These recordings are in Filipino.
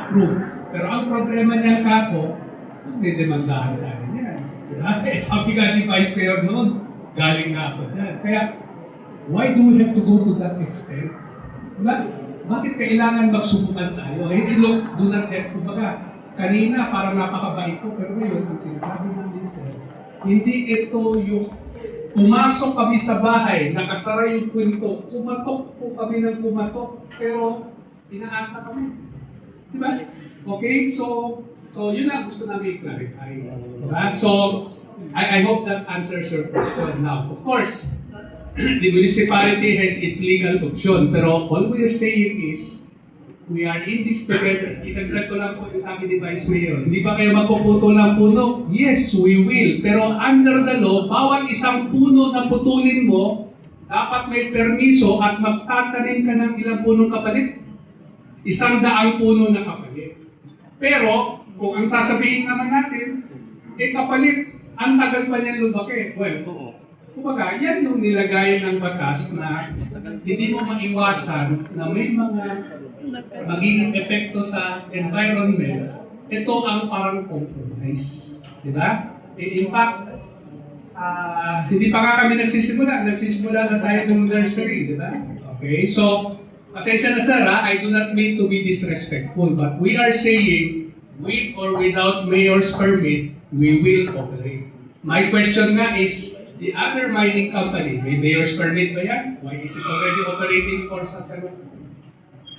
ma-approve. Pero ang problema niya kako, didemandahan tayo niyan. Diba? Eh, sabi nga ni Vice Mayor noon, galing na ako dyan. Kaya, why do we have to go to that extent? Diba? Bakit kailangan magsubukan tayo? Eh, look, do not get, kumbaga, kanina parang napakabait ko, pero ngayon, ang sinasabi ng Lisa, hindi ito yung pumasok kami sa bahay, nakasara yung kwento, kumatok po kami ng kumatok, pero inaasa kami. Diba? Okay, so yun ang gusto namin i-clarify. Diba? So, I hope that answers your question. Now, of course, the municipality has its legal option, pero all we are saying is, we are in this together. Itagdag ko lang po yung sabi ni Vice Mayor. Hindi ba kayo magpuputo ng puno? Yes, we will. Pero under the law, bawat isang puno na putulin mo, dapat may permiso at magtatanim ka ng ilang punong kapalit. 100 puno na kapalit. Pero, kung ang sasabihin naman natin, kapalit, ang tagal pa niyan lumaki. Well, kumbaga, yan yung nilagay ng batas na hindi mo maiwasan na may mga magiging epekto sa environment. Ito ang parang compromise. Diba? In fact, hindi pa nga kami nagsisimula. Nagsisimula na tayo ng nursery. Diba? Okay, so, pasensya na sir, I do not mean to be disrespectful, but we are saying, with or without mayor's permit, we will operate. My question nga is, the other mining company, may mayor's permit ba yan? Why is it already operating for such a long?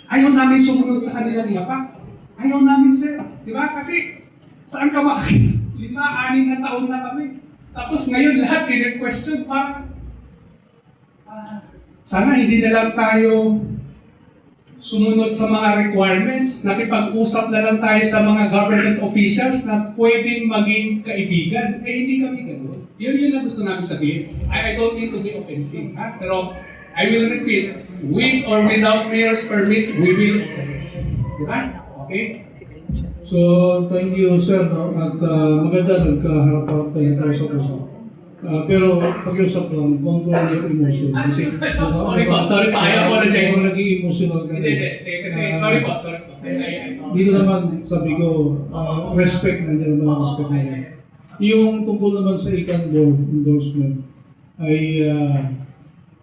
Ayaw namin sumunod sa kanilang yapak. Ayaw namin, sir. Di ba? Kasi, saan ka makakita? 5-6 na taon na kami. Tapos ngayon, lahat din-question parang, sana hindi na lang tayo sumunod sa mga requirements, nakipag-usap na lang tayo sa mga government officials na pwedeng maging kaibigan. Hindi kami gano'n. Yun ang gusto namin sabihin. I don't mean to be offensive, ha? Pero I will repeat, with or without mayor's permit, we will operate. Diba? Okay? So, thank you, sir. No? At maganda nagkaharap tayo sa usap. Pero pag-usap lang, control your emotion. Kasi, sorry po, I apologize. Kung naging emotional ka Hindi, kasi sorry po. Dito naman, sabi ko, respect, nandiyan naman ang respect na yan. Yung tungkol naman sa Ican Board endorsement, ay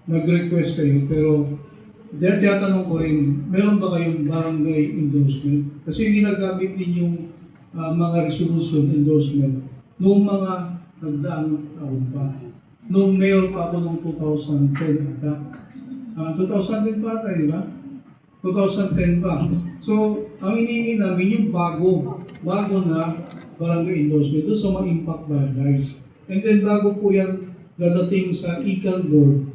nag-request kayo, pero dahil tiyatanong ko rin, meron ba kayong barangay endorsement? Kasi ginagamit ninyong mga resolution endorsement noong mga nagdaang taon pa. Noong mayor pa ako noong 2010 ata. 2010 pa ata, di ba? 2010 pa. So, ang hinihingi namin yung bago na barangay endorsement doon sa mga impact barangays. And then bago po yan dadating sa Ican Board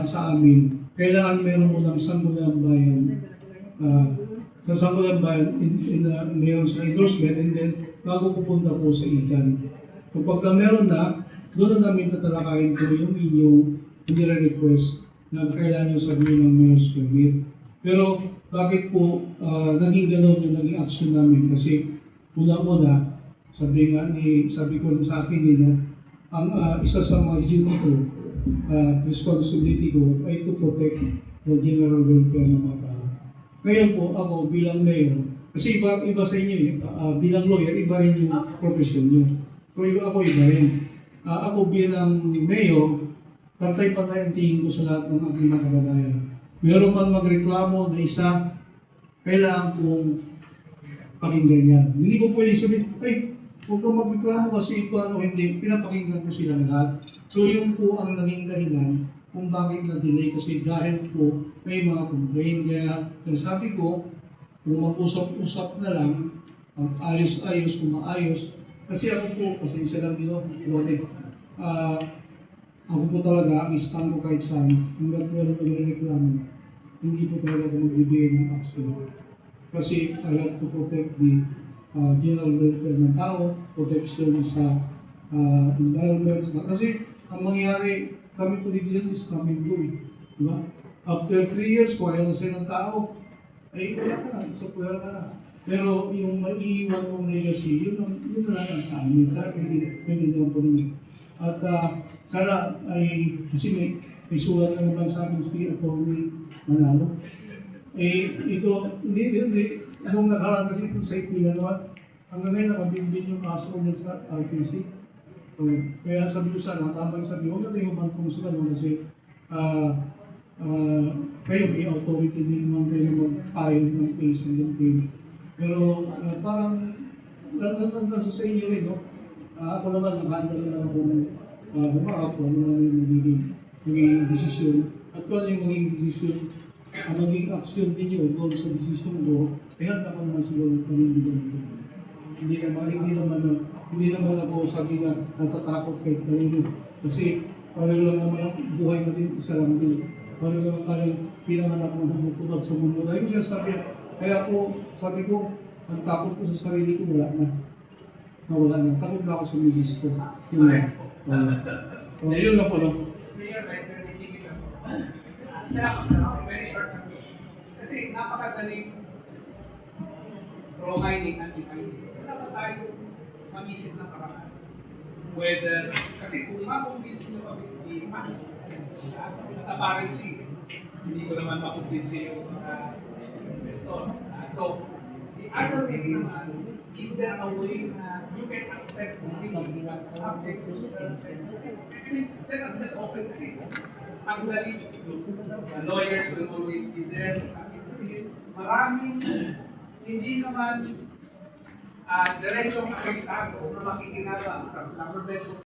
sa amin, kailangan meron mo ng Sangguniang Bayan sa Sangguniang Bayan meron sa endorsement, and then bago pupunta po sa Ican. Kapag meron na, doon na namin tatalakayin po yung inyong nire-request na kailangan nyo sabihin ng mayor's permit. Pero bakit po naging gano'n yung naging action namin? Kasi una-una, sabi ko sa akin nila, ang isa sa mga duty ko, responsibility ko ay to protect the general welfare ng mga tao. Ngayon po, ako bilang mayor, kasi iba sa inyo, bilang lawyer, iba rin yung profession nyo. So ako iba rin. Ako bilang mayor, pantay-pantay ang tingin ko sa lahat ng aking mga kababayan. Meron man magreklamo na isa, kailangan kong pakinggan yan. Hindi ko pwede sabihin, huwag kang magreklamo kasi ito hindi, pinapakinggan ko silang lahat. So yun po ang naging dahilan kung bakit na-delay, kasi dahil po may mga complaint. Kaya sabi ko, kung mag-usap-usap na lang, ayos-ayos, kung maayos, kasi ako po, pasensya lang dito, ako po talaga, ang stand ko kahit saan, hanggang meron nagre-reklamo, hindi po talaga ako magbibigay ng action. Kasi I have to protect the general welfare ng tao, protection sa environment. Kasi ang mangyayari, kami politician is coming go. Diba? After 3 years, kung ayaw na sila ng tao, ay wala ka na, isa pwera ka na. Pero yung maiiwan mong legacy, yun na lang sa amin. Sana pinigyan po ninyo. At sana ay, kasi may sulat na naman sa akin si Atty. Manalo. Ito, hindi, nung nakaraan kasi ito sa ipila naman, hanggang ngayon nakabinbin yung kaso niya sa RPC. So, kaya sabi ko sana, tama yung sabi, huwag na tayo humantong sa ganun kasi kayo may authority din naman kayo mag-file ng case ng case. Pero parang nasa sa inyo rin, no? Ako naman, nag-handle na lang ako ng humarap kung ano naman yung magiging desisyon. At kung ano yung magiging desisyon, ang magiging aksyon ninyo doon sa desisyon ko, kaya naman siguro panindigan ko. Hindi naman ako sabi na natatakot kahit kanino. Kasi pareho lang naman ang buhay natin, isa lang din. Pareho lang tayong pinanganak ng humutulad sa mundo. Kaya ko siya sabi ko, ang takot ko sa sarili ko, wala na. Nawala na. Takot na ako sa misis ko. Yun lang. Yun lang po lang. Very short lang. Kasi napakadaling pro-mining at anti-mining. Wala pa tayo mag-isip ng paraan. Whether, kasi kung makumbinsin nyo kami, hindi at apparently, hindi ko naman makumbinsin yung investor. So, the other way naman, is there a way na you can accept something that's subject to certain? I mean, let us just open kasi. Ang dali, the lawyers will always be there. Maraming hindi naman diretsong asalitado na makikinabang sa protection